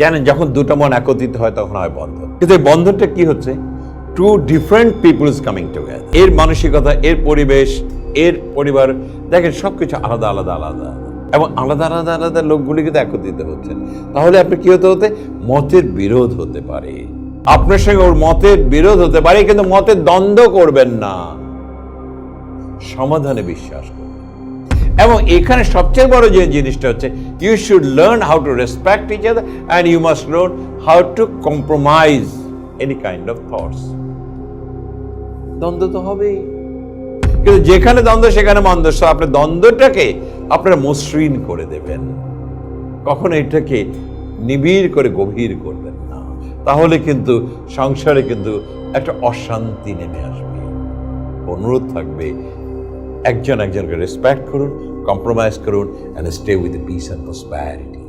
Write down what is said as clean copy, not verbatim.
জানেন, যখন দুটো মন একত্রিত হয় তখন হয় বন্ধন। কিন্তু এই বন্ধনটা কি হচ্ছে? Two different peoples coming together. এর মানসিকতা, এর পরিবেশ, এর পরিবার, দেখেন সবকিছু আলাদা আলাদা আলাদা, এবং আলাদা আলাদা আলাদা লোকগুলি কিন্তু একত্রিত হচ্ছেন। তাহলে আপনি কি হতে মতের বিরোধ হতে পারে, আপনার সঙ্গে ওর মতের বিরোধ হতে পারে, কিন্তু মতের দ্বন্দ্ব করবেন না, সমাধানে বিশ্বাস করবেন। এবং এখানে সবচেয়ে বড় যে জিনিসটা হচ্ছে, you should learn how to respect each other and you must learn how to compromise any kind of thoughts. দ্বন্দ্ব তো হবেই, কিন্তু যেখানে দ্বন্দ্ব সেখানে মন্দস্য। আপনি দ্বন্দ্বটাকে আপনারা মসৃণ করে দেবেন, কখনো এটাকে নিবিড় করে গভীর করবেন না, তাহলে কিন্তু সংসারে কিন্তু একটা অশান্তি নেমে আসবে। অনুরোধ থাকবে, একজন একজনকে রেসপেক্ট করুন, কম্প্রোমাইজ করুন, and stay with piece and prosperity.